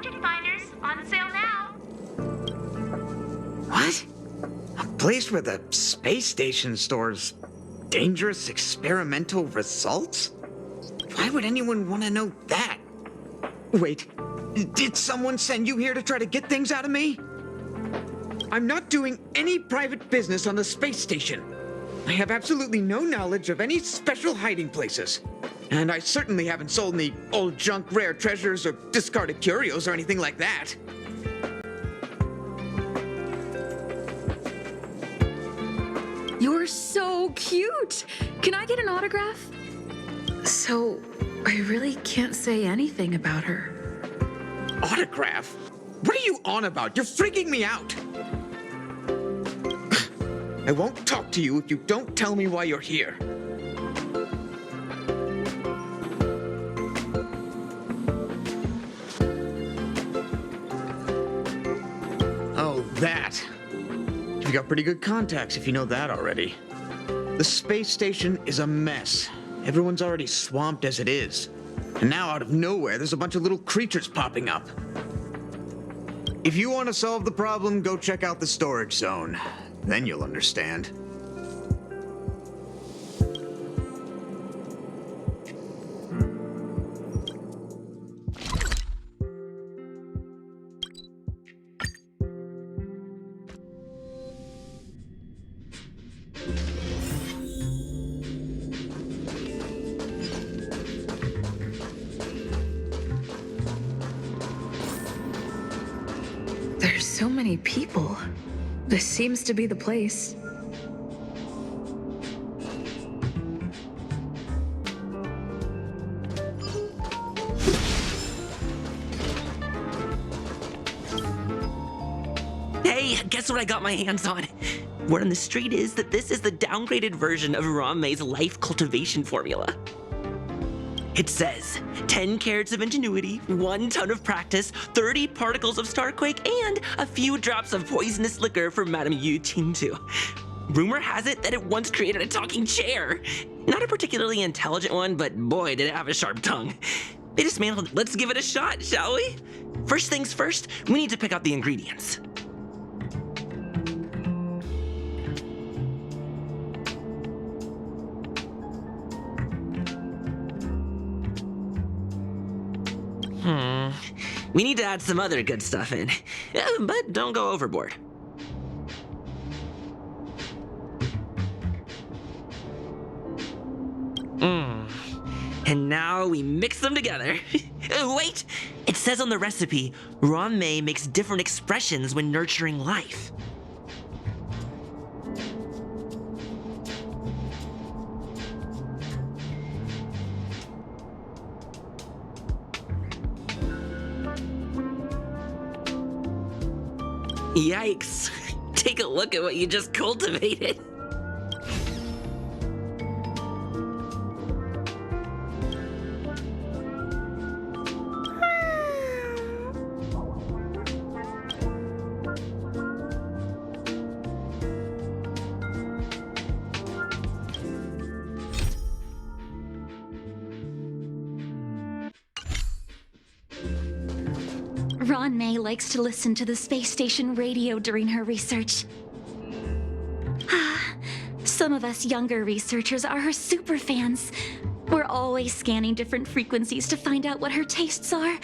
object finders on sale now. What? A place where the space station stores dangerous experimental results? Why would anyone want to know that? Wait, did someone send you here to try to get things out of me? I'm not doing any private business on the space station. I have absolutely no knowledge of any special hiding places. And I certainly haven't sold any old junk rare treasures or discarded curios or anything like that. You're so cute! Can I get an autograph? So, I really can't say anything about her. Autograph? What are you on about? You're freaking me out! I won't talk to you if you don't tell me why you're here. Oh, that. You've got pretty good contacts if you know that already. The space station is a mess. Everyone's already swamped as it is. And now out of nowhere, there's a bunch of little creatures popping up. If you want to solve the problem, go check out the storage zone. Then you'll understand. There's so many people. This seems to be the place. Hey, guess what I got my hands on? Word on the street is that this is the downgraded version of Ron-May's life cultivation formula. It says 10 carats of ingenuity, 1 ton of practice, 30 particles of starquake, and a few drops of poisonous liquor for Madame Yu Tintu. Rumor has it that it once created a talking chair. Not a particularly intelligent one, but boy, did it have a sharp tongue. They dismantled it. Let's give it a shot, shall we? First things first, we need to pick out the ingredients. We need to add some other good stuff in, but don't go overboard. And now we mix them together. Wait! It says on the recipe, Ron-May makes different expressions when nurturing life. Yikes. Take a look at what you just cultivated. Ron-May likes to listen to the space station radio during her research. Some of us younger researchers are her super fans. We're always scanning different frequencies to find out what her tastes are.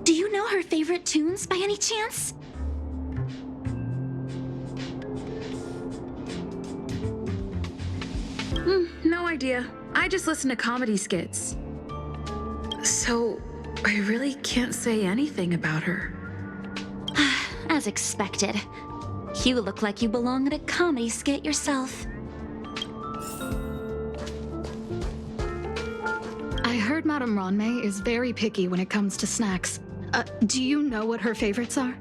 Do you know her favorite tunes by any chance? No idea. I just listen to comedy skits. So, I really can't say anything about her. As expected. You look like you belong in a comedy skit yourself. I heard Madame Ron-May is very picky when it comes to snacks. Do you know what her favorites are?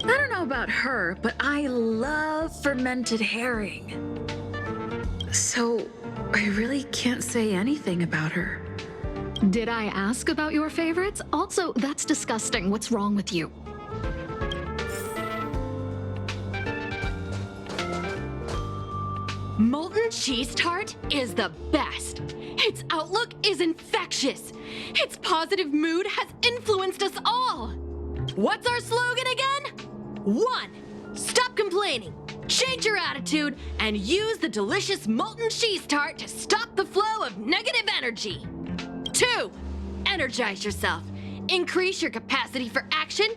I don't know about her, but I love fermented herring. So, I really can't say anything about her. Did I ask about your favorites? Also, that's disgusting. What's wrong with you? Molten cheese tart is the best. Its outlook is infectious. Its positive mood has influenced us all. What's our slogan again? 1. Stop complaining. Change your attitude and use the delicious molten cheese tart to stop the flow of negative energy. 2. Energize yourself. Increase your capacity for action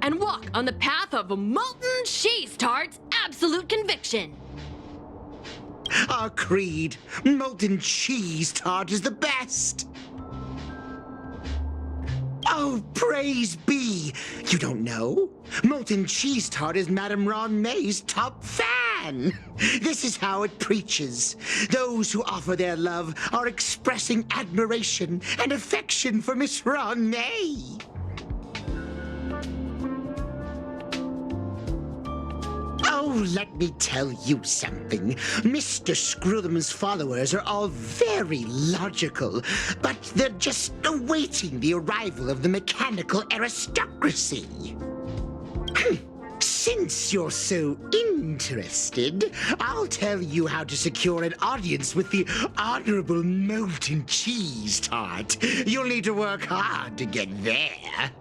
and walk on the path of molten cheese tart's absolute conviction. Our creed, molten cheese tart is the best. Oh, praise be! You don't know? Molten cheese tart is Madame Ron May's top fan. This is how it preaches. Those who offer their love are expressing admiration and affection for Miss Ron May. Oh, let me tell you something. Mr. Screwthum's followers are all very logical, but they're just awaiting the arrival of the mechanical aristocracy. Since you're so interested, I'll tell you how to secure an audience with the Honorable Molten Cheese Tart. You'll need to work hard to get there.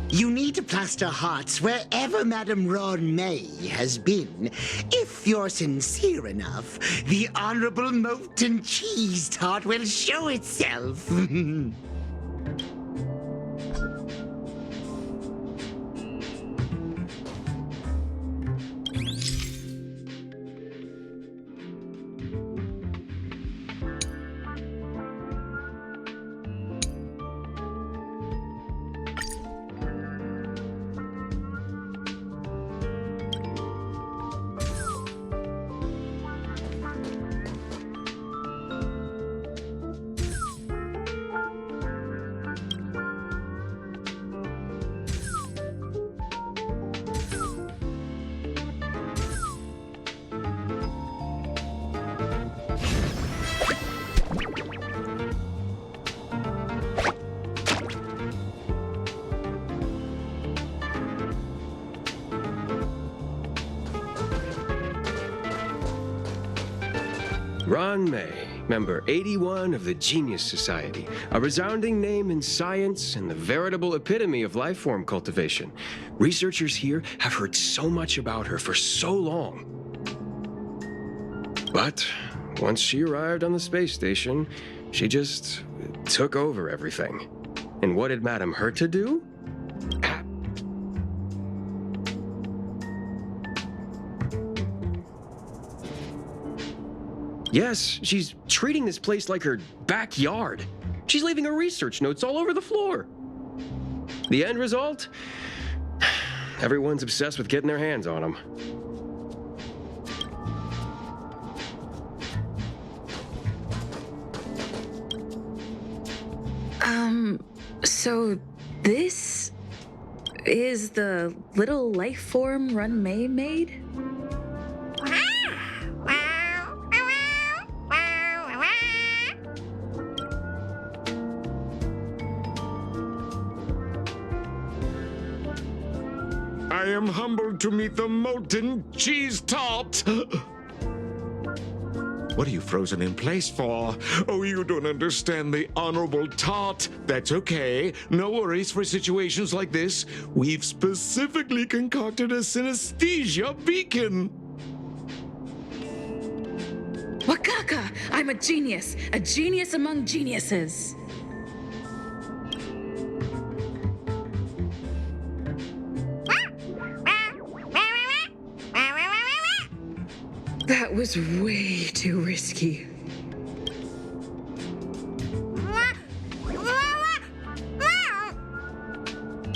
You need to plaster hearts wherever Madame Ron May has been. If you're sincere enough, the Honorable Molten Cheese Tart will show itself. Ron May, member 81 of the Genius Society, a resounding name in science and the veritable epitome of life form cultivation. Researchers here have heard so much about her for so long. But once she arrived on the space station, she just took over everything. And what did Madame hurt to do? Yes, she's treating this place like her backyard. She's leaving her research notes all over the floor. The end result? Everyone's obsessed with getting their hands on them. So this is the little life form Ron May made? I am humbled to meet the molten cheese tart. What are you frozen in place for? Oh, you don't understand the honorable tart. That's okay. No worries for situations like this. We've specifically concocted a synesthesia beacon. Wakaka! I'm a genius among geniuses. That was way too risky.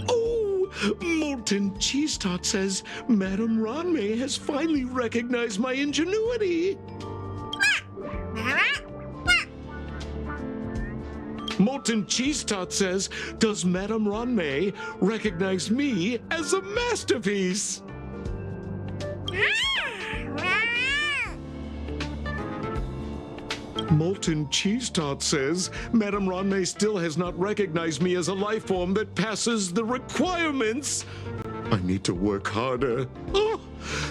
Oh, molten cheese tart says Madame Ron May has finally recognized my ingenuity. Molten cheese tart says, does Madame Ron May recognize me as a masterpiece? Molten cheese tart says, Madame Ron May still has not recognized me as a life form that passes the requirements. I need to work harder. Oh,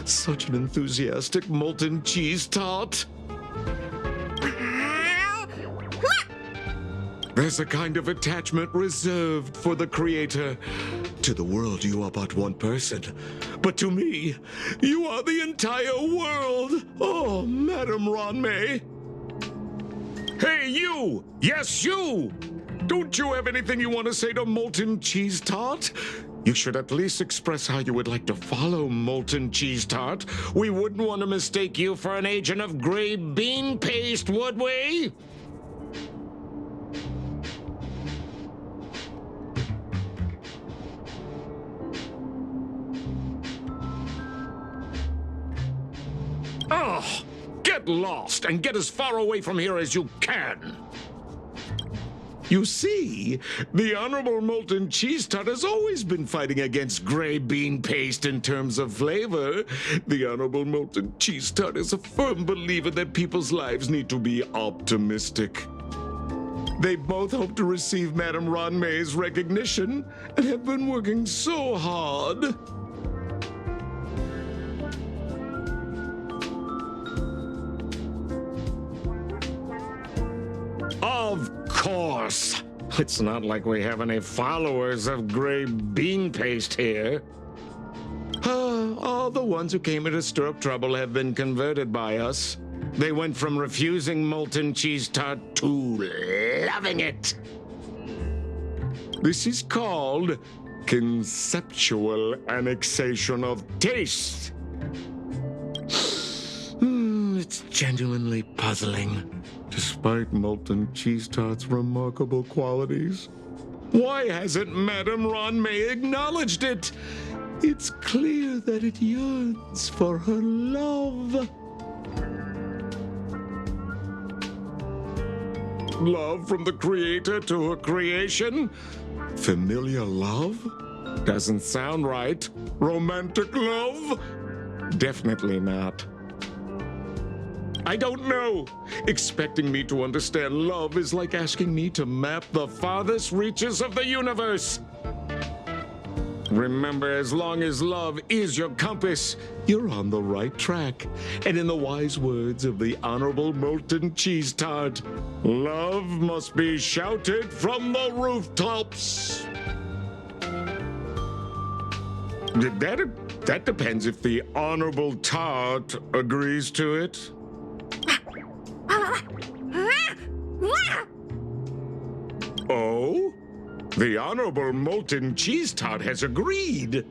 such an enthusiastic molten cheese tart. There's a kind of attachment reserved for the creator. To the world, you are but one person. But to me, you are the entire world. Oh, Madam Ronmei. Hey, you! Yes, you! Don't you have anything you want to say to Molten Cheese Tart? You should at least express how you would like to follow Molten Cheese Tart. We wouldn't want to mistake you for an agent of gray bean paste, would we? Ugh! Get lost and get as far away from here as you can! You see, the Honorable Molten Cheese Tart has always been fighting against gray bean paste in terms of flavor. The Honorable Molten Cheese Tart is a firm believer that people's lives need to be optimistic. They both hope to receive Madame Ronmei's recognition and have been working so hard. Of course. It's not like we have any followers of gray bean paste here. All the ones who came here to stir up trouble have been converted by us. They went from refusing Molten Cheese Tart to loving it. This is called conceptual annexation of taste. It's genuinely puzzling. Despite Molten Cheese Tart's remarkable qualities, why hasn't Madame Ronmei acknowledged it? It's clear that it yearns for her love. Love from the creator to her creation? Familiar love? Doesn't sound right. Romantic love? Definitely not. I don't know. Expecting me to understand love is like asking me to map the farthest reaches of the universe. Remember, as long as love is your compass, you're on the right track. And in the wise words of the Honorable Molten Cheese Tart, love must be shouted from the rooftops. That depends if the Honorable Tart agrees to it. Oh? The Honorable Molten Cheese Tart has agreed.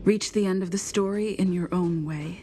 Reach the end of the story in your own way.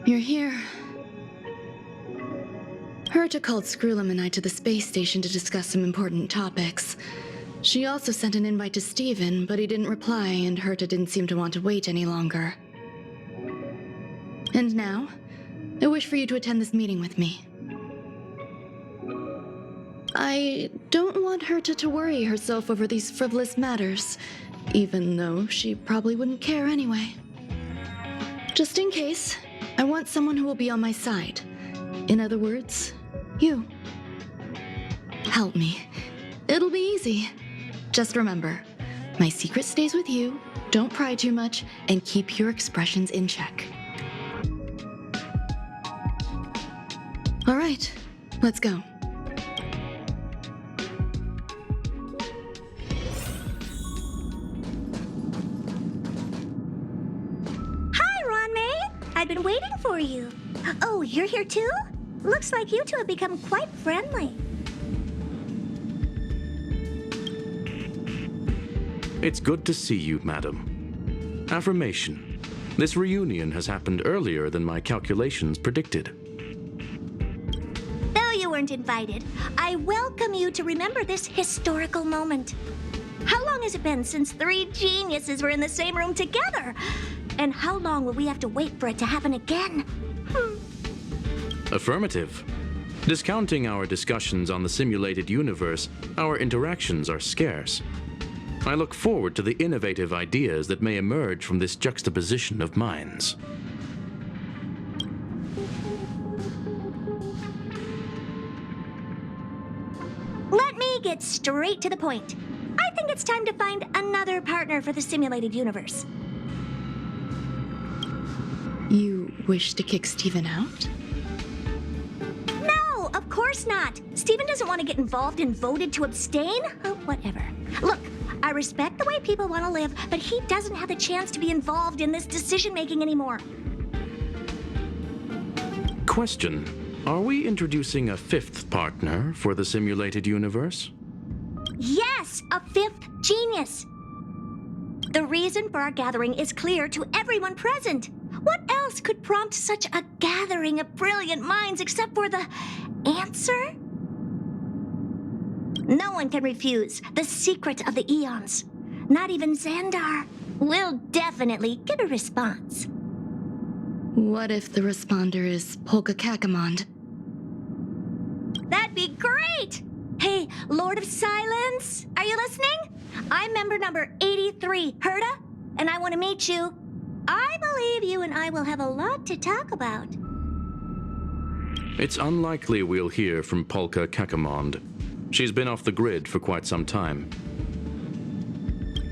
You're here. Herta called Skrullum and I to the space station to discuss some important topics. She also sent an invite to Steven, but he didn't reply, and Herta didn't seem to want to wait any longer. And now, I wish for you to attend this meeting with me. I don't want Herta to worry herself over these frivolous matters, even though she probably wouldn't care anyway. Just in case, I want someone who will be on my side. In other words, you. Help me. It'll be easy. Just remember, my secret stays with you, don't pry too much, and keep your expressions in check. All right, let's go. I've been waiting for you. Oh, you're here too? Looks like you two have become quite friendly. It's good to see you, madam. Affirmation. This reunion has happened earlier than my calculations predicted. Though you weren't invited, I welcome you to remember this historical moment. How long has it been since 3 geniuses were in the same room together? And how long will we have to wait for it to happen again? Affirmative. Discounting our discussions on the simulated universe, our interactions are scarce. I look forward to the innovative ideas that may emerge from this juxtaposition of minds. Let me get straight to the point. I think it's time to find another partner for the simulated universe. You wish to kick Steven out? No, of course not. Steven doesn't want to get involved and voted to abstain. Oh, whatever. Look, I respect the way people want to live, but he doesn't have the chance to be involved in this decision-making anymore. Question. Are we introducing a 5th partner for the simulated universe? Yes, a 5th genius. The reason for our gathering is clear to everyone present. What else could prompt such a gathering of brilliant minds except for the answer? No one can refuse the secret of the eons. Not even Xandar. We'll definitely get a response. What if the responder is Polka Kakamond? That'd be great! Hey, Lord of Silence, are you listening? I'm member number 83, Herta, and I want to meet you. I believe you and I will have a lot to talk about. It's unlikely we'll hear from Polka Kakamond. She's been off the grid for quite some time.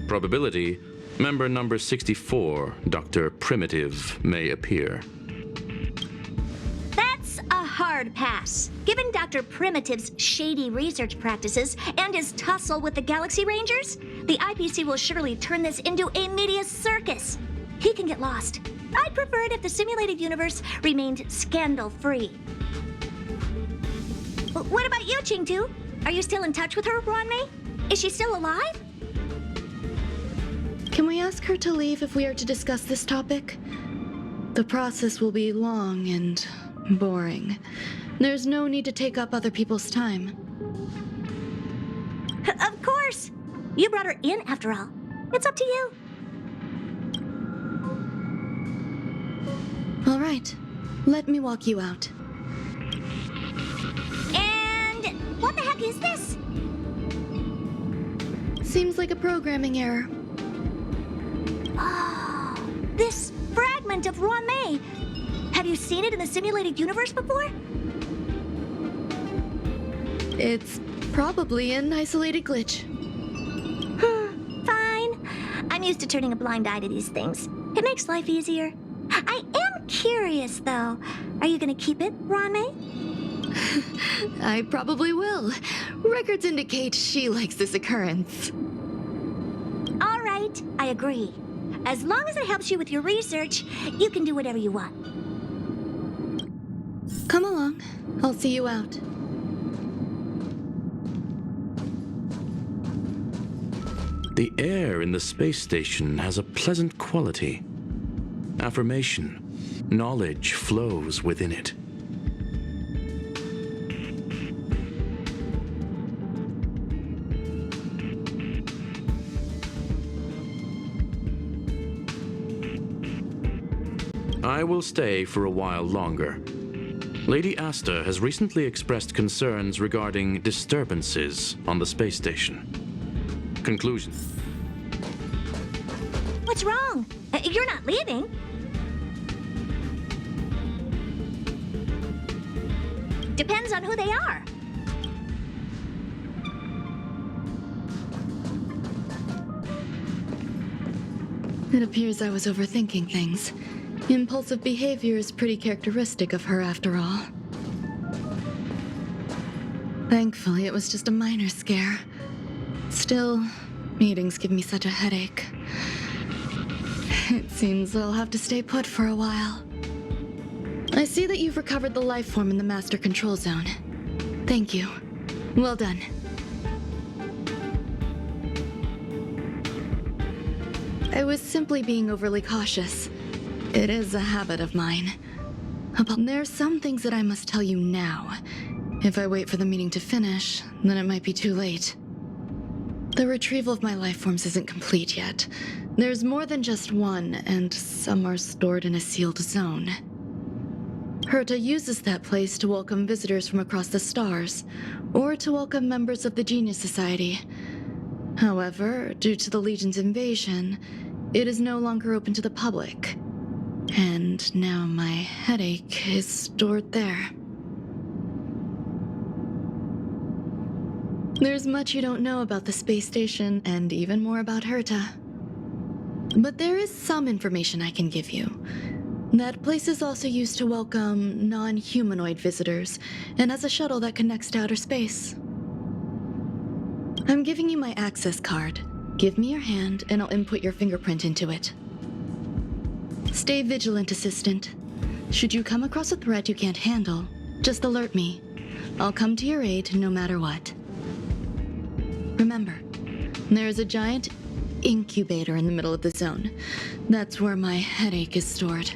Probability, member number 64, Dr. Primitive, may appear. That's a hard pass. Given Dr. Primitive's shady research practices and his tussle with the Galaxy Rangers, the IPC will surely turn this into a media circus. He can get lost. I'd prefer it if the simulated universe remained scandal-free. What about you, Chingtu? Are you still in touch with her, Ronmei? Is she still alive? Can we ask her to leave if we are to discuss this topic? The process will be long and boring. There's no need to take up other people's time. Of course! You brought her in, after all. It's up to you. All right, let me walk you out. And what the heck is this? Seems like a programming error. Oh, this fragment of Ronmei. Have you seen it in the simulated universe before? It's probably an isolated glitch. Fine. I'm used to turning a blind eye to these things. It makes life easier. I am curious, though. Are you gonna keep it, Ronmei? I probably will. Records indicate she likes this occurrence. All right, I agree. As long as it helps you with your research, you can do whatever you want. Come along. I'll see you out. The air in the space station has a pleasant quality. Affirmation. knowledge flows within it. I will stay for a while longer. Lady Asta has recently expressed concerns regarding disturbances on the space station. Conclusion. What's wrong? You're not leaving. Depends on who they are. It appears I was overthinking things. Impulsive behavior is pretty characteristic of her after all. Thankfully, it was just a minor scare. Still, meetings give me such a headache. It seems I'll have to stay put for a while. I see that you've recovered the life form in the master control zone. Thank you. Well done. I was simply being overly cautious. It is a habit of mine. There are some things that I must tell you now. If I wait for the meeting to finish, then it might be too late. The retrieval of my life forms isn't complete yet. There's more than just one, and some are stored in a sealed zone. Herta uses that place to welcome visitors from across the stars, or to welcome members of the Genius Society. However, due to the Legion's invasion, it is no longer open to the public. And now my headache is stored there. There's much you don't know about the space station, and even more about Herta. But there is some information I can give you. That place is also used to welcome non-humanoid visitors, and has a shuttle that connects to outer space. I'm giving you my access card. Give me your hand, and I'll input your fingerprint into it. Stay vigilant, Assistant. Should you come across a threat you can't handle, just alert me. I'll come to your aid no matter what. Remember, there is a giant incubator in the middle of the zone. That's where my headache is stored.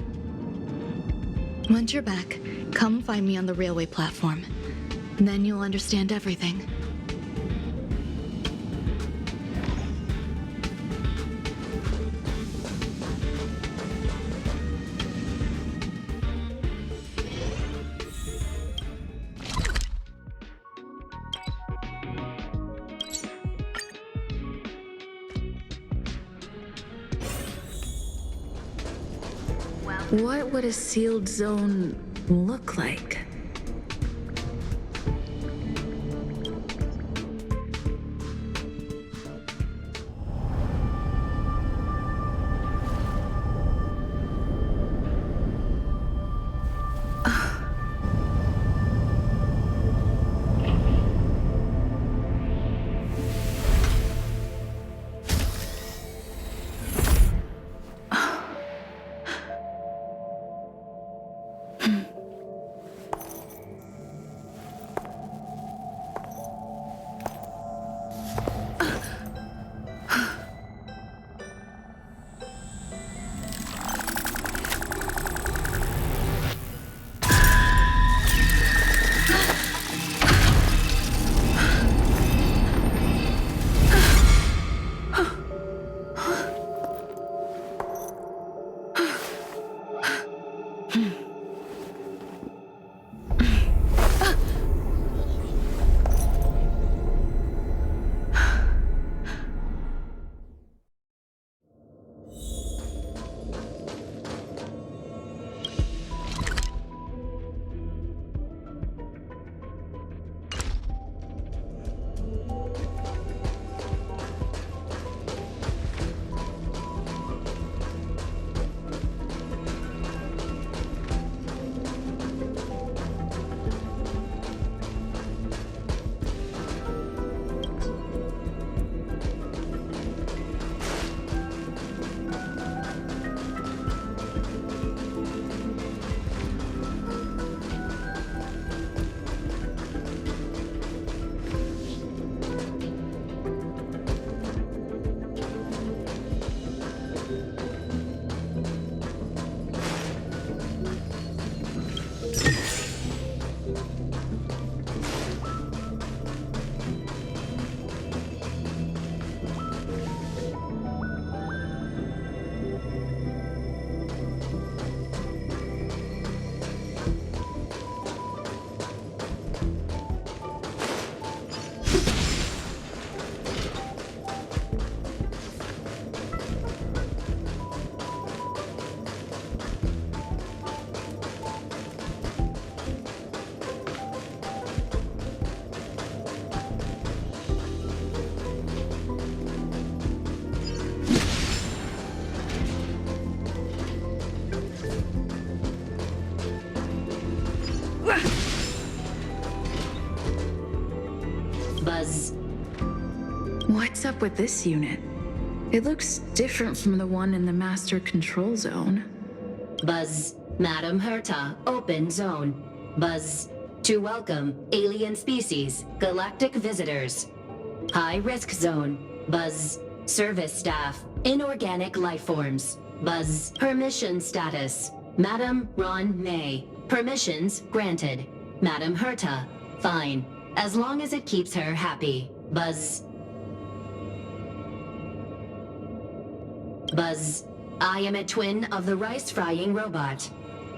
Once you're back, come find me on the railway platform. Then you'll understand everything. What would a sealed zone look like? Buzz. What's up with this unit? It looks different from the one in the master control zone. Buzz. Madam Herta, open zone. Buzz. To welcome alien species, galactic visitors. High risk zone. Buzz. Service staff, inorganic life forms. Buzz. Permission status. Madam Ron May. Permissions granted. Madam Herta. Fine. As long as it keeps her happy. Buzz. Buzz. I am a twin of the rice-frying robot.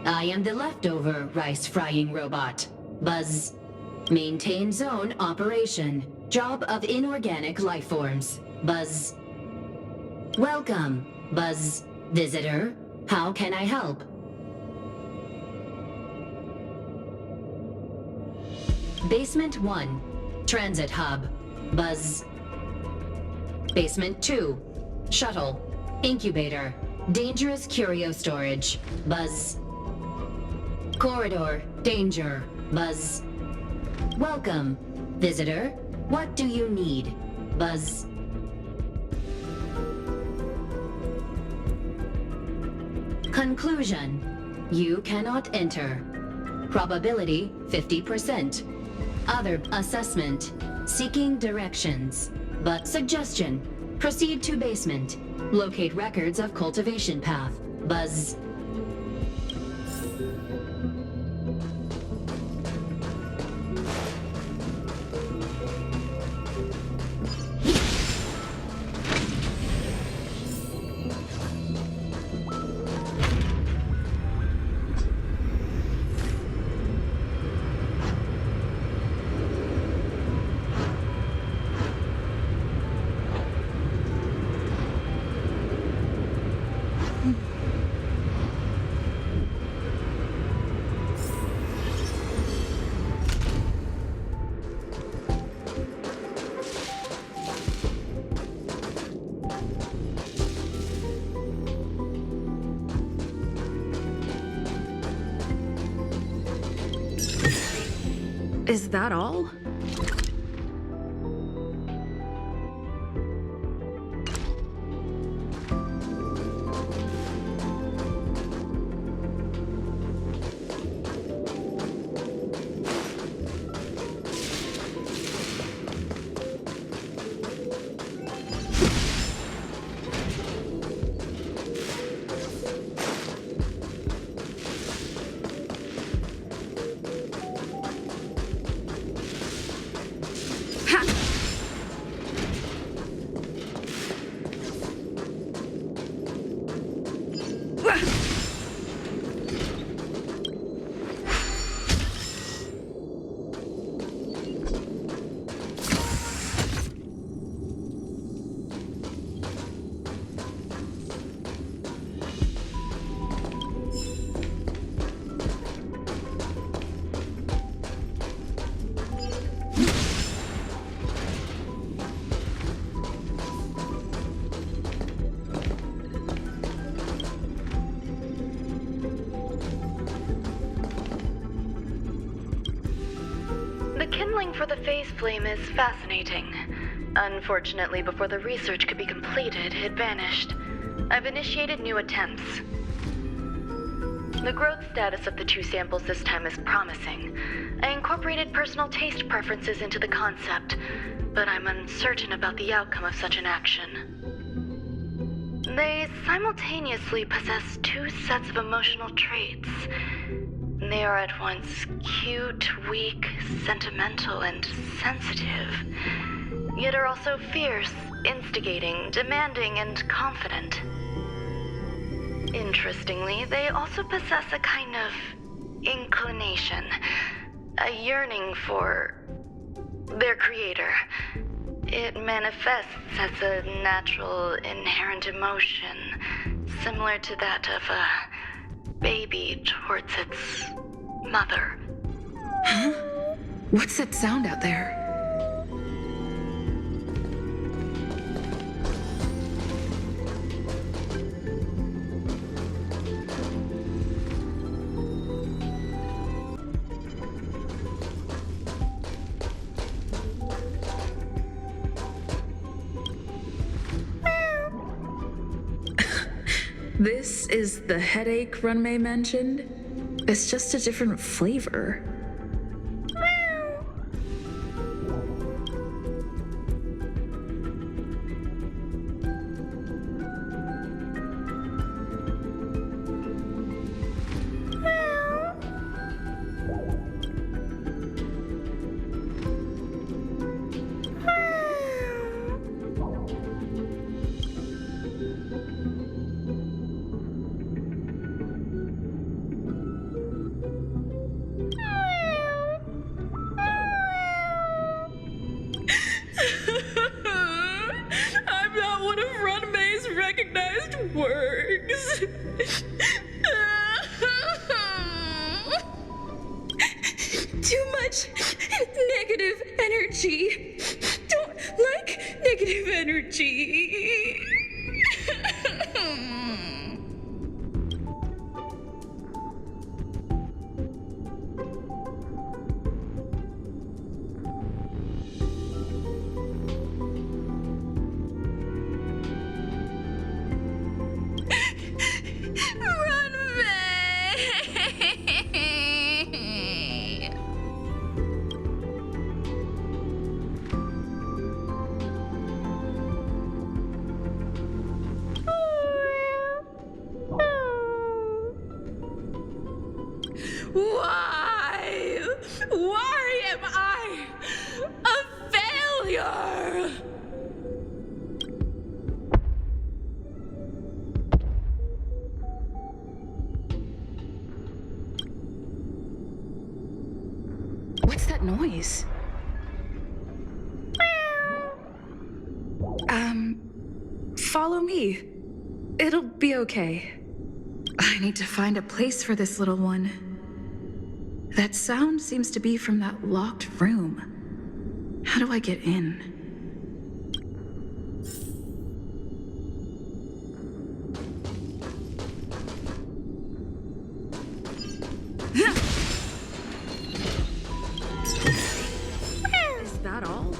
I am the leftover rice-frying robot. Buzz. Maintain zone operation. Job of inorganic life forms. Buzz. Welcome. Buzz. Visitor. How can I help? Basement 1. Transit hub. Buzz. Basement 2. Shuttle. Incubator. Dangerous curio storage. Buzz. Corridor. Danger. Buzz. Welcome. Visitor. What do you need? Buzz. Conclusion. You cannot enter. Probability 50%. Other assessment. Seeking directions. But suggestion. Proceed to basement. Locate records of cultivation path. Buzz. Is that all? The kindling for the phase flame is fascinating. Unfortunately, before the research could be completed, it vanished. I've initiated new attempts. The growth status of the two samples this time is promising. I incorporated personal taste preferences into the concept, but I'm uncertain about the outcome of such an action. They simultaneously possess two sets of emotional traits. They are at once cute, weak, sentimental, and sensitive, yet are also fierce, instigating, demanding, and confident. Interestingly, they also possess a kind of inclination, a yearning for their creator. It manifests as a natural, inherent emotion, similar to that of a baby towards its mother. Huh? What's that sound out there? This is the headache Runmei mentioned. It's just a different flavor. I'm not one of Runmei's recognized works. Too much negative energy. Don't like negative energy. Runmei! Why? Why am I a failure? What's that noise? Follow me. It'll be okay. I need to find a place for this little one. That sound seems to be from that locked room. How do I get in? Is that all?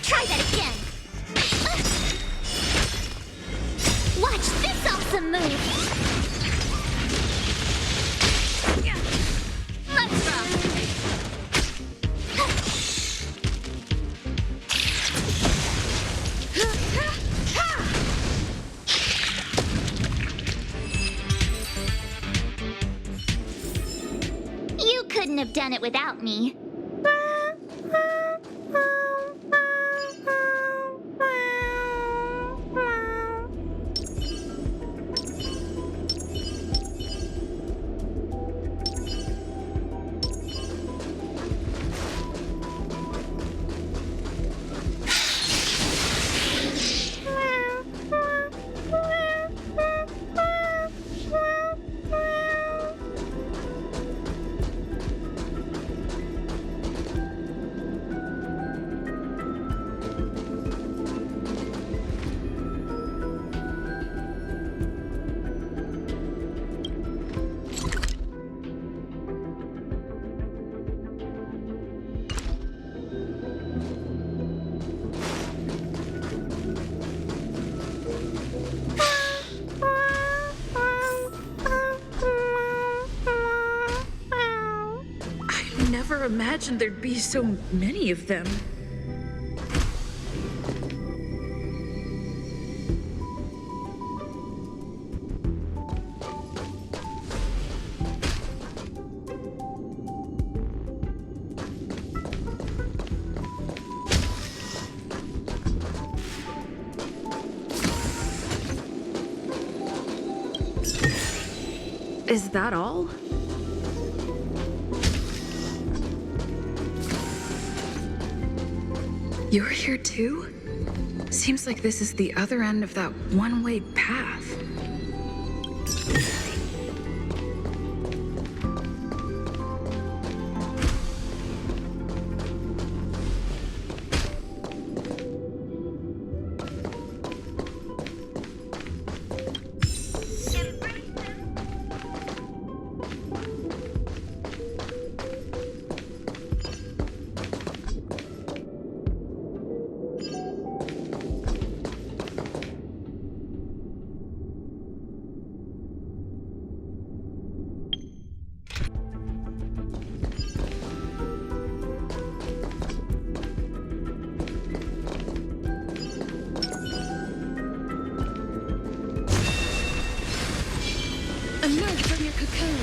Try that again. Watch this awesome move. Let's rock. You couldn't have done it without me. imagined there'd be so many of them. Is that all? You're here too? Seems like this is the other end of that one-way path. Emerge from your cocoon.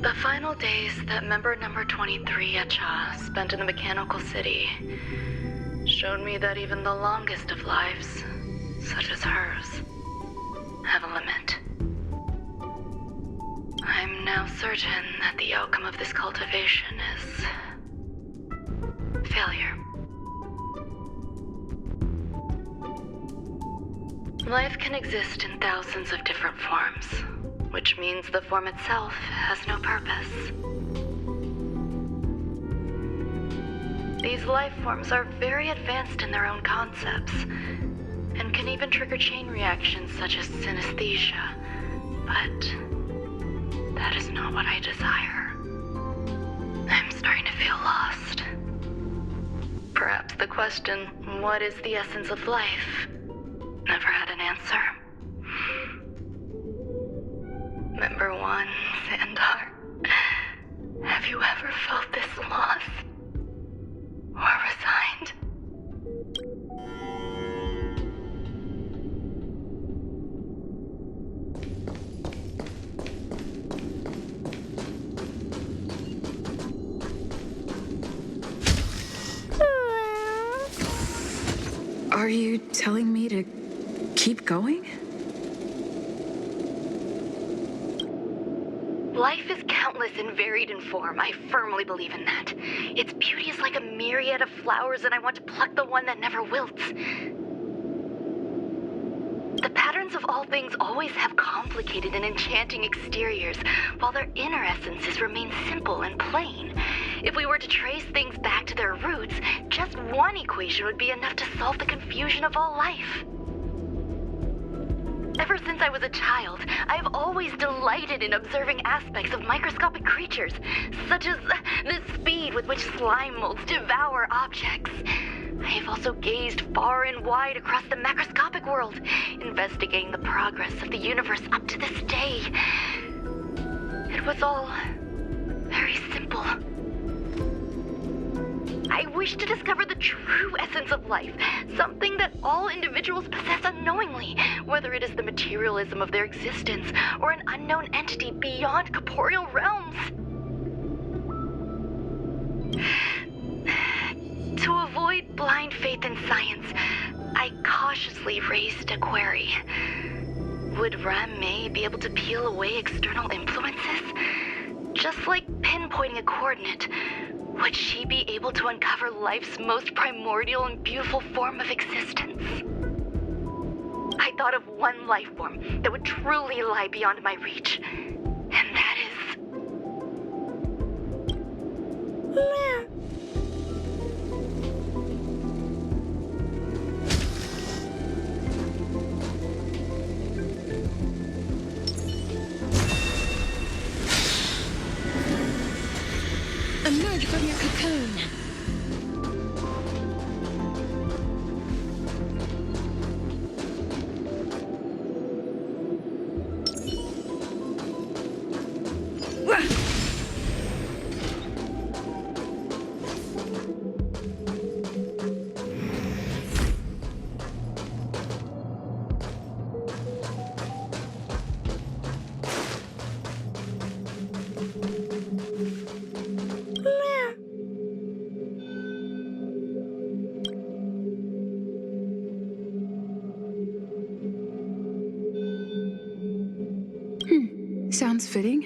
The final days that member number 23 at Cha spent in the mechanical city showed me that even the longest of lives, such as hers, have a limit. I'm now certain that the outcome of this cultivation is failure. Life can exist in thousands of different forms, which means the form itself has no purpose. These life forms are very advanced in their own concepts, and can even trigger chain reactions such as synesthesia, but that is not what I desire. I'm starting to feel lost. Perhaps the question, what is the essence of life, never had an answer. Member 1, Xandar, have you ever felt this lost? Or resigned? Are you telling me to keep going? Life is countless and varied in form. I firmly believe in that. Its beauty is like a myriad of flowers, and I want to pluck the one that never wilts. The patterns of all things always have complicated and enchanting exteriors, while their inner essences remain simple and plain. If we were to trace things back to their roots, just one equation would be enough to solve the confusion of all life. Ever since I was a child, I have always delighted in observing aspects of microscopic creatures, such as the speed with which slime molds devour objects. I have also gazed far and wide across the macroscopic world, investigating the progress of the universe up to this day. It was all very simple. I wish to discover the true essence of life, something that all individuals possess unknowingly, whether it is the materialism of their existence or an unknown entity beyond corporeal realms. To avoid blind faith in science, I cautiously raised a query. Would Ram-May be able to peel away external influences? Just like pinpointing a coordinate, would she be able to uncover life's most primordial and beautiful form of existence? I thought of one life form that would truly lie beyond my reach, and that is... Emerge from your cocoon. Sounds fitting.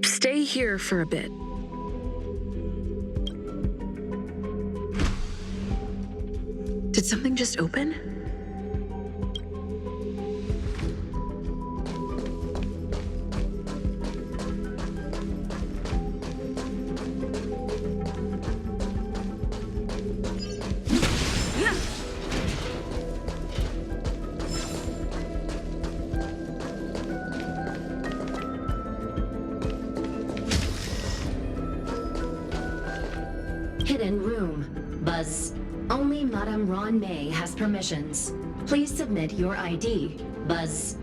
Stay here for a bit. Did something just open? Hidden room. Buzz. Only Madame Ron May has permissions. Please submit your ID. Buzz.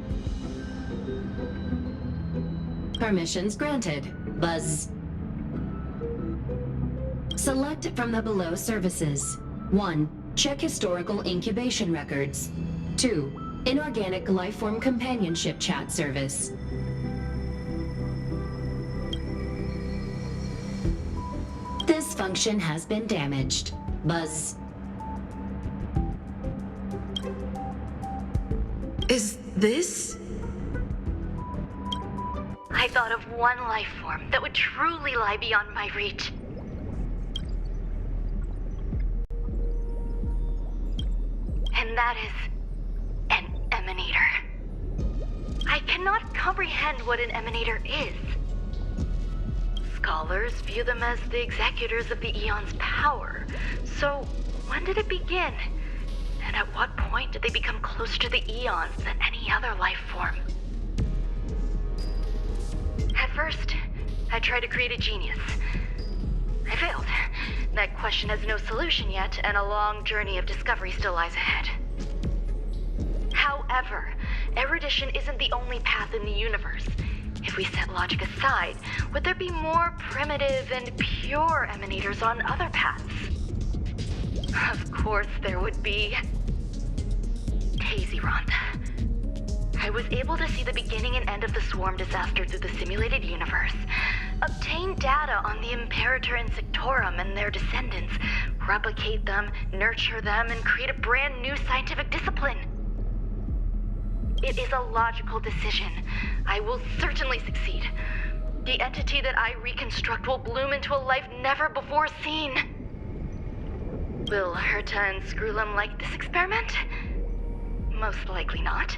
Permissions granted. Buzz. Select from the below services. 1. Check historical incubation records. 2. Inorganic lifeform companionship chat service. This function has been damaged. Buzz. Is this? I thought of one life form that would truly lie beyond my reach. And that is an emanator. I cannot comprehend what an emanator is. Scholars view them as the executors of the Eon's power. So, when did it begin? And at what point did they become closer to the Eons than any other life form? At first, I tried to create a genius. I failed. That question has no solution yet, and a long journey of discovery still lies ahead. However, erudition isn't the only path in the universe. If we set logic aside, would there be more primitive and pure emanators on other paths? Of course there would be. Tazeront. I was able to see the beginning and end of the swarm disaster through the simulated universe, obtain data on the Imperator and Sectorum and their descendants, replicate them, nurture them, and create a brand new scientific discipline. It is a logical decision. I will certainly succeed. The entity that I reconstruct will bloom into a life never before seen. Will Herta and Screwlum like this experiment? Most likely not.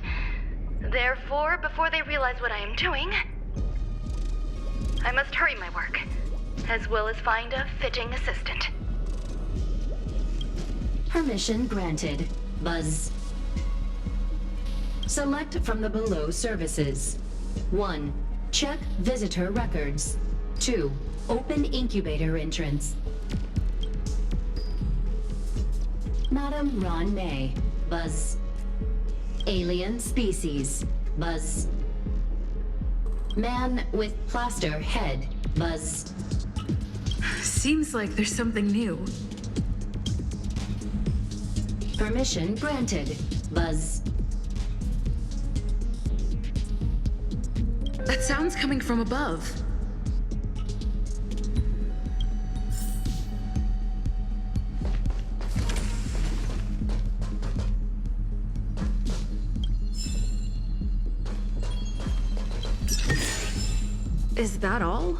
Therefore, before they realize what I am doing, I must hurry my work, as well as find a fitting assistant. Permission granted. Buzz. Select from the below services. 1. Check visitor records. 2. Open incubator entrance. Madame Ron May. Buzz. Alien species. Buzz. Man with plaster head. Buzz. Seems like there's something new. Permission granted. Buzz. That sound's coming from above. Is that all?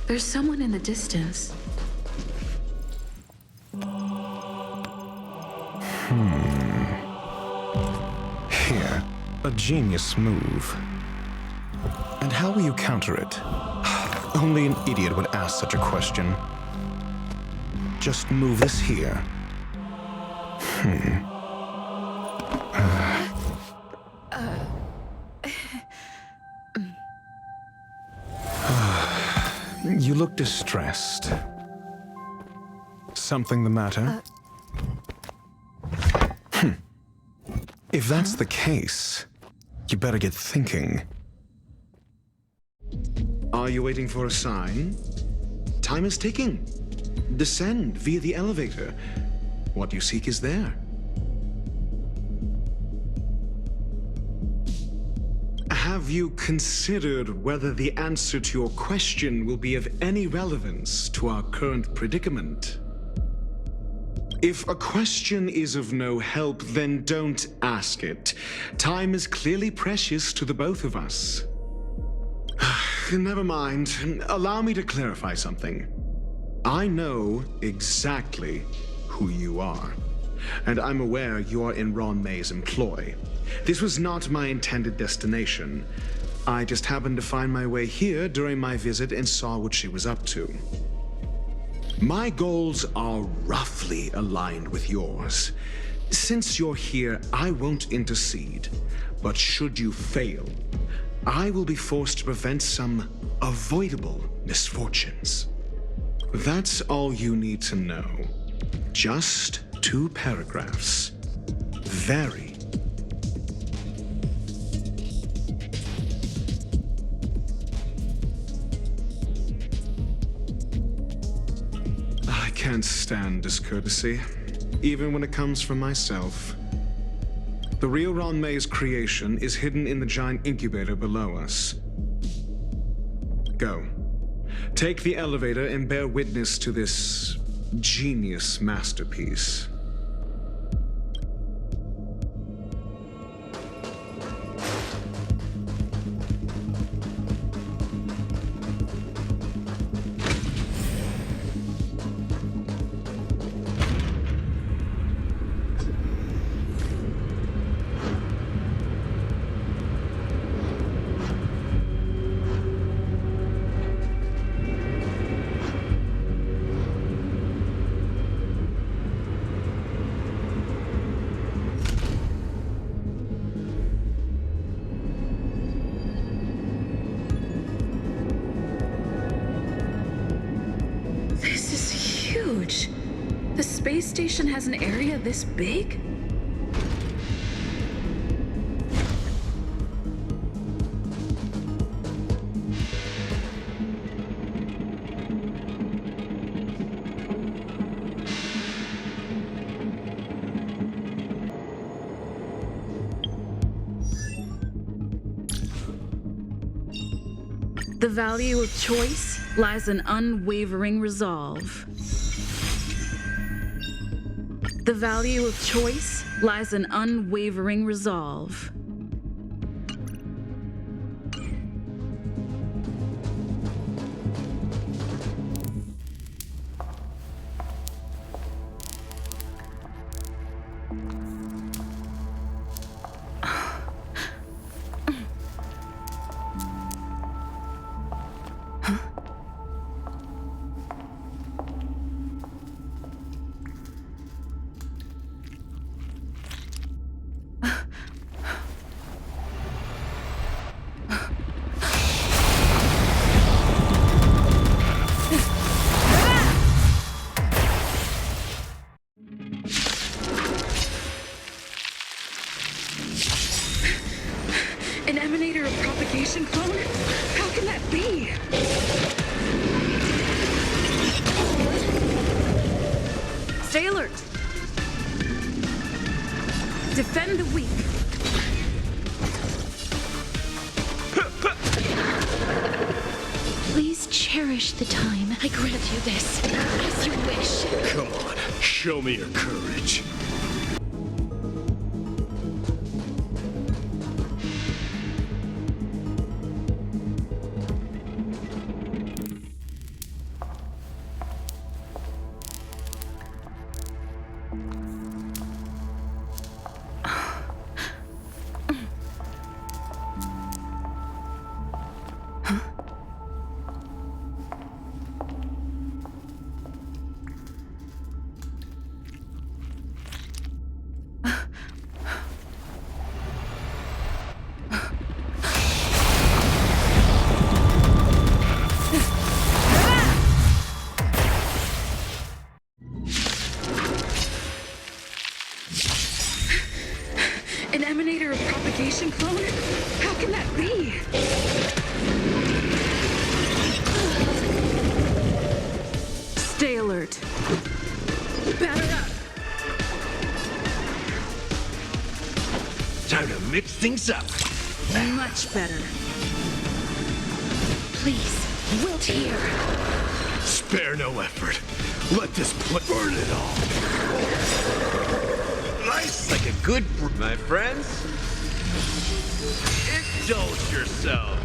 There's someone in the distance. Here, a genius move. And how will you counter it? Only an idiot would ask such a question. Just move this here. You look distressed. Something the matter? If that's the case, you better get thinking. Are you waiting for a sign? Time is ticking. Descend via the elevator. What you seek is there. Have you considered whether the answer to your question will be of any relevance to our current predicament? If a question is of no help, then don't ask it. Time is clearly precious to the both of us. Never mind. Allow me to clarify something. I know exactly who you are, and I'm aware you are in Ron May's employ. This was not my intended destination. I just happened to find my way here during my visit and saw what she was up to. My goals are roughly aligned with yours. Since you're here, I won't intercede. But should you fail, I will be forced to prevent some avoidable misfortunes. That's all you need to know. Just 2 paragraphs. Very I can't stand discourtesy, even when it comes from myself. The real Ron May's creation is hidden in the giant incubator below us. Go. Take the elevator and bear witness to this genius masterpiece. The space station has an area this big? The value of choice lies in unwavering resolve. The value of choice lies in unwavering resolve. An emanator of propagation clone? How can that be? Stay alert. Defend the weak. Please cherish the time. I grant you this, as you wish. Come on, show me your courage. An emanator of propagation clone? How can that be? Stay alert. Batter up. Time to mix things up. Much better. Please, wilt here. Spare no effort. Let this burn it all. Nice like a good my friends. Indulge yourself.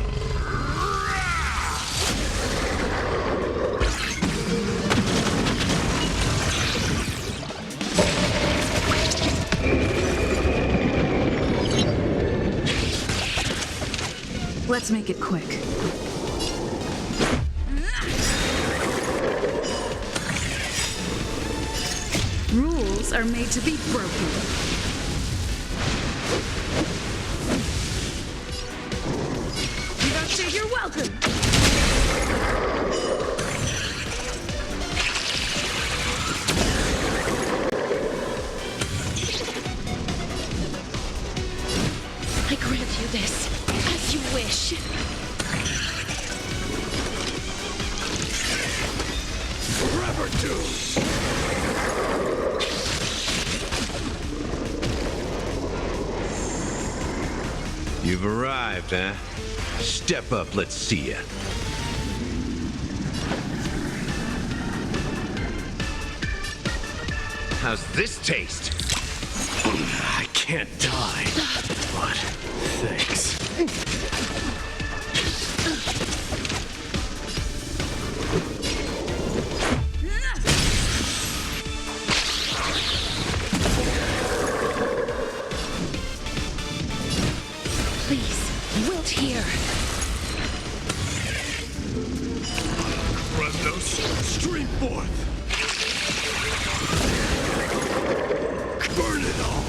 Let's make it quick. Rules are made to be broken. You don't say you're welcome. I grant you this, as you wish. Forever doomed. You've arrived, huh? Step up, let's see ya. How's this taste? I can't die, but thanks. Please, wilt here. Kremnos, stream forth! Burn it all!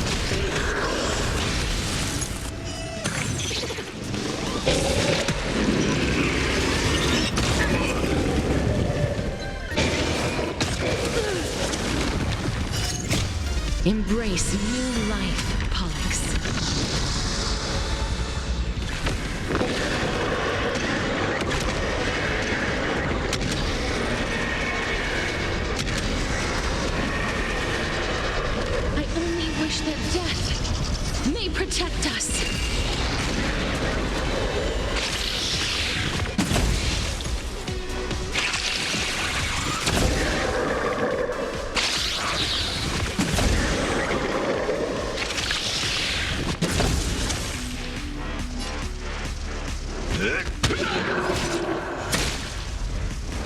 Embrace new life, Pollux. I only wish that death may protect us.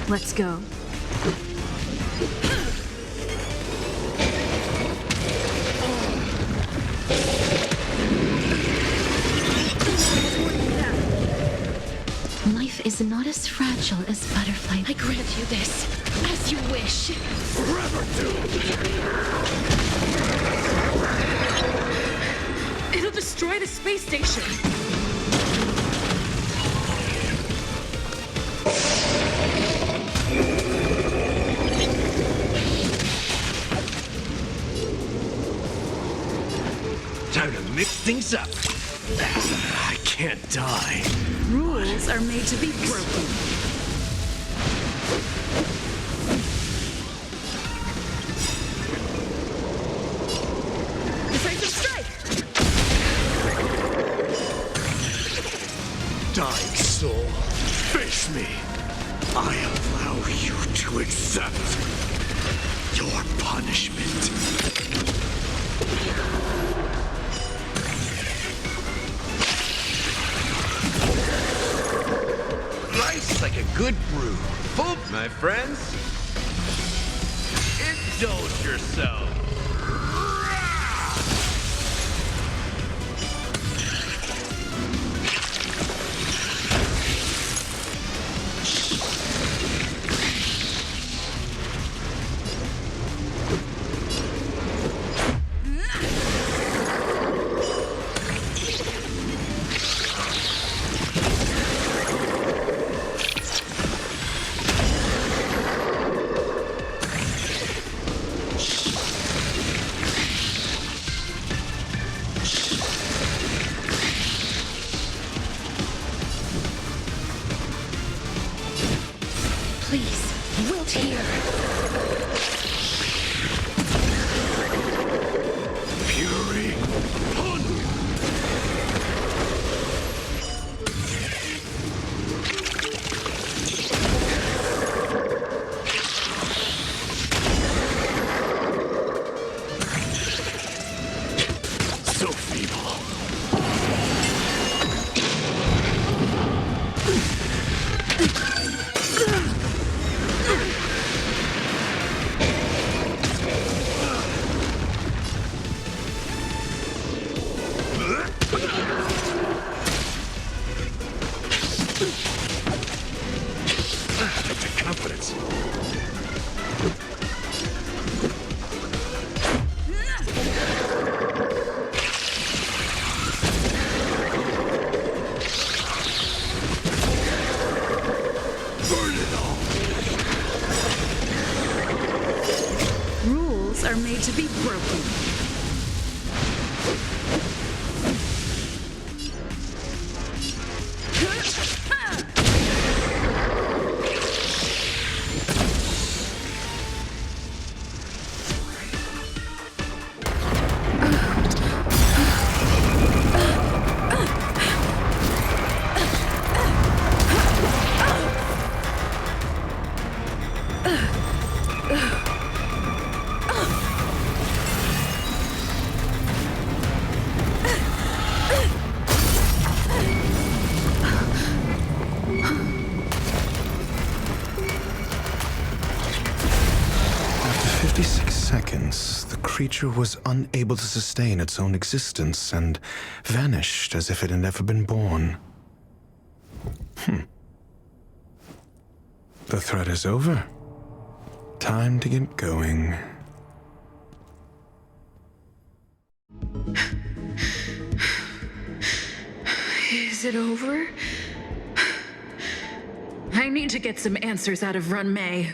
Let's go. Life is not as fragile as butterfly. I grant you this, as you wish. Forever doomed! It'll destroy the space station. Time to mix things up. I can't die. Rules are made to be broken. Decisive strike! Dying soul, face me. I allow you to accept your punishment. Nice like a good brew. Full, my friends. Indulge yourself. rules are made to be broken. After 56 seconds, the creature was unable to sustain its own existence and vanished as if it had never been born. The threat is over. Time to get going. Is it over? I need to get some answers out of Run May.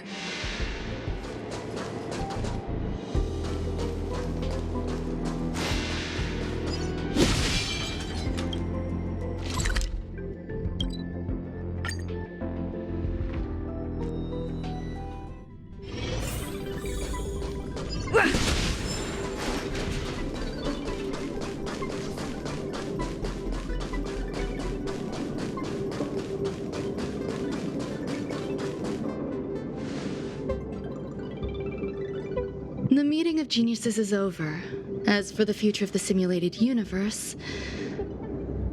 The meeting of geniuses is over. As for the future of the simulated universe,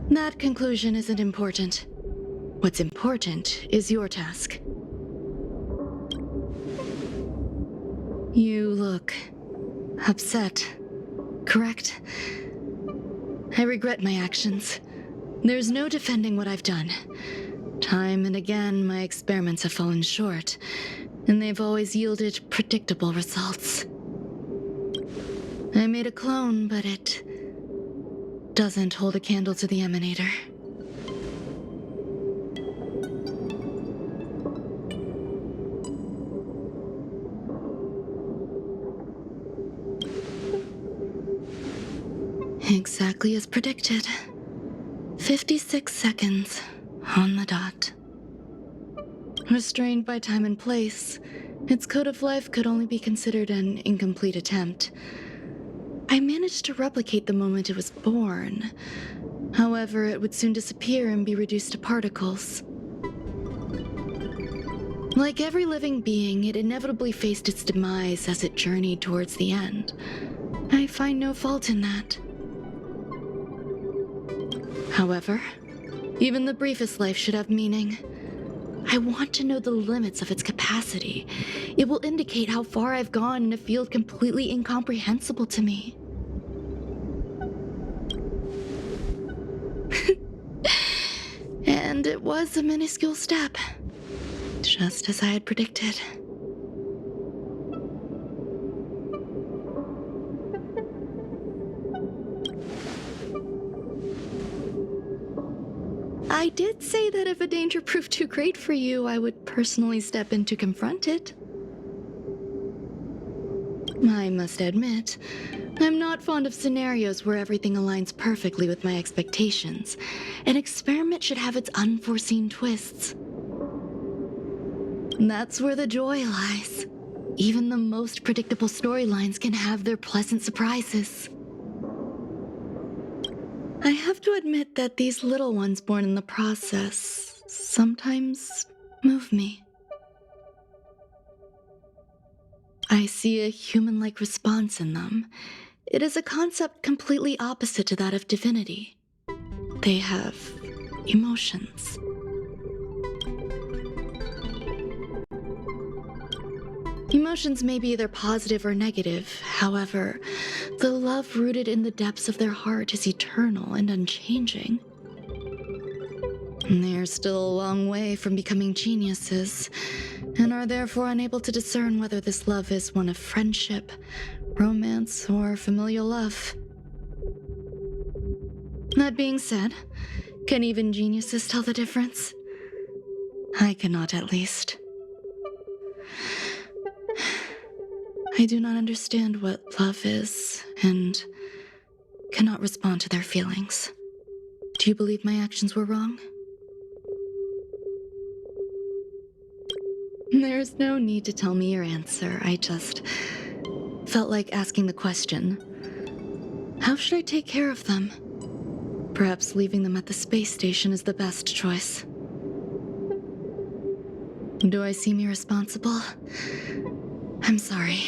that conclusion isn't important. What's important is your task. You look upset, correct? I regret my actions. There's no defending what I've done. Time and again, my experiments have fallen short, and they've always yielded predictable results. I made a clone, but it doesn't hold a candle to the emanator. Exactly as predicted. 56 seconds on the dot. Restrained by time and place, its code of life could only be considered an incomplete attempt. I managed to replicate the moment it was born. However, it would soon disappear and be reduced to particles. Like every living being, it inevitably faced its demise as it journeyed towards the end. I find no fault in that. However, even the briefest life should have meaning. I want to know the limits of its capacity. It will indicate how far I've gone in a field completely incomprehensible to me. And it was a minuscule step, just as I had predicted. I did say that if a danger proved too great for you, I would personally step in to confront it. I must admit, I'm not fond of scenarios where everything aligns perfectly with my expectations. An experiment should have its unforeseen twists. That's where the joy lies. Even the most predictable storylines can have their pleasant surprises. I have to admit that these little ones born in the process sometimes move me. I see a human-like response in them. It is a concept completely opposite to that of divinity. They have emotions. Emotions may be either positive or negative. However, the love rooted in the depths of their heart is eternal and unchanging. They're still a long way from becoming geniuses, and are therefore unable to discern whether this love is one of friendship, romance, or familial love. That being said, can even geniuses tell the difference? I cannot, at least. I do not understand what love is and cannot respond to their feelings. Do you believe my actions were wrong? There's no need to tell me your answer. I just felt like asking the question. How should I take care of them? Perhaps leaving them at the space station is the best choice. Do I seem irresponsible? I'm sorry.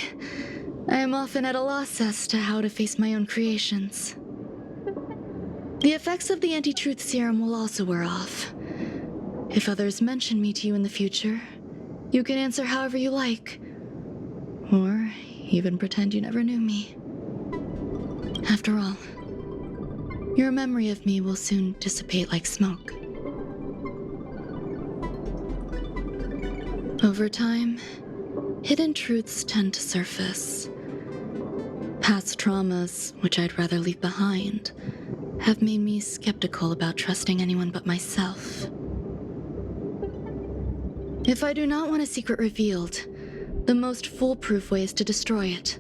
I am often at a loss as to how to face my own creations. The effects of the anti-truth serum will also wear off. If others mention me to you in the future, you can answer however you like. Or even pretend you never knew me. After all, your memory of me will soon dissipate like smoke. Over time, hidden truths tend to surface. Past traumas, which I'd rather leave behind, have made me skeptical about trusting anyone but myself. If I do not want a secret revealed, the most foolproof way is to destroy it.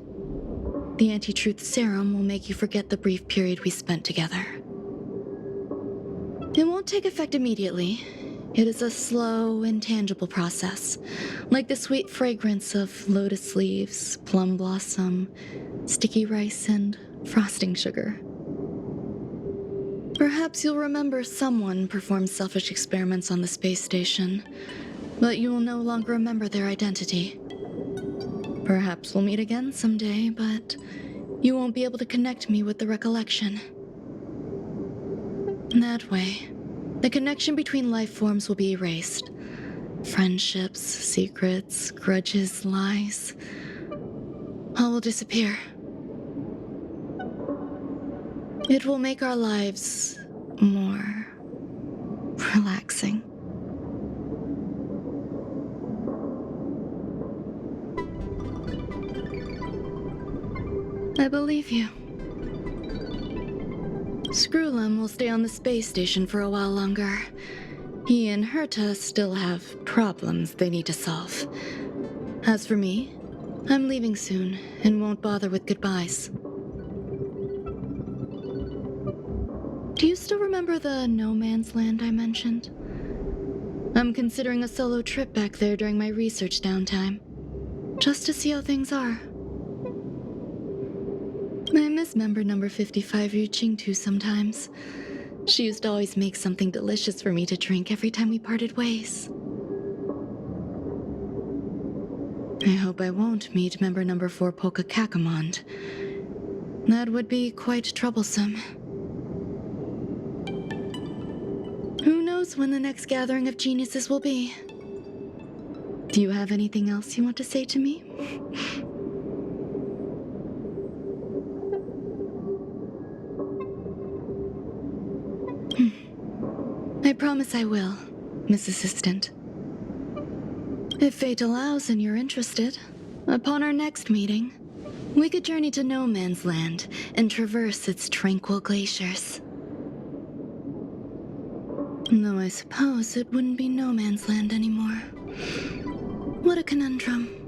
The anti-truth serum will make you forget the brief period we spent together. It won't take effect immediately. It is a slow, intangible process, like the sweet fragrance of lotus leaves, plum blossom, sticky rice, and frosting sugar. Perhaps you'll remember someone performed selfish experiments on the space station, but you will no longer remember their identity. Perhaps we'll meet again someday, but you won't be able to connect me with the recollection. That way, the connection between life forms will be erased. Friendships, secrets, grudges, lies, all will disappear. It will make our lives more relaxing. I believe you. Screwlum will stay on the space station for a while longer. He and Herta still have problems they need to solve. As for me, I'm leaving soon and won't bother with goodbyes. Do you still remember the no man's land I mentioned? I'm considering a solo trip back there during my research downtime, just to see how things are. I miss member number 55 Yuqingtu sometimes. She used to always make something delicious for me to drink every time we parted ways. I hope I won't meet member number 4 Polka Kakamond. That would be quite troublesome. Who knows when the next gathering of geniuses will be? Do you have anything else you want to say to me? I promise I will, Miss Assistant. If fate allows and you're interested, upon our next meeting, we could journey to No Man's Land and traverse its tranquil glaciers. Though I suppose it wouldn't be No Man's Land anymore. What a conundrum.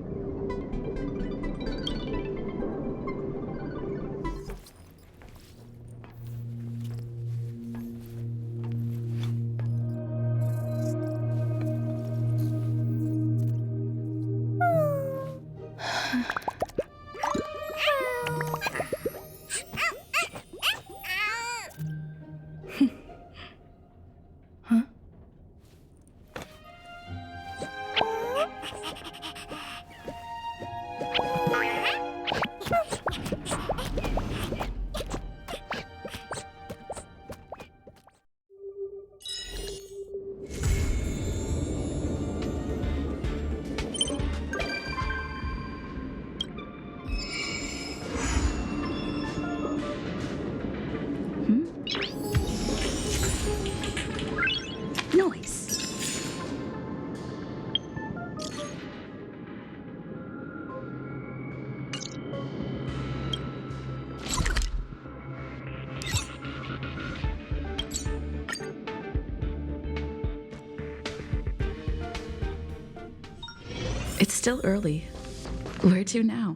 It's still early. Where to now?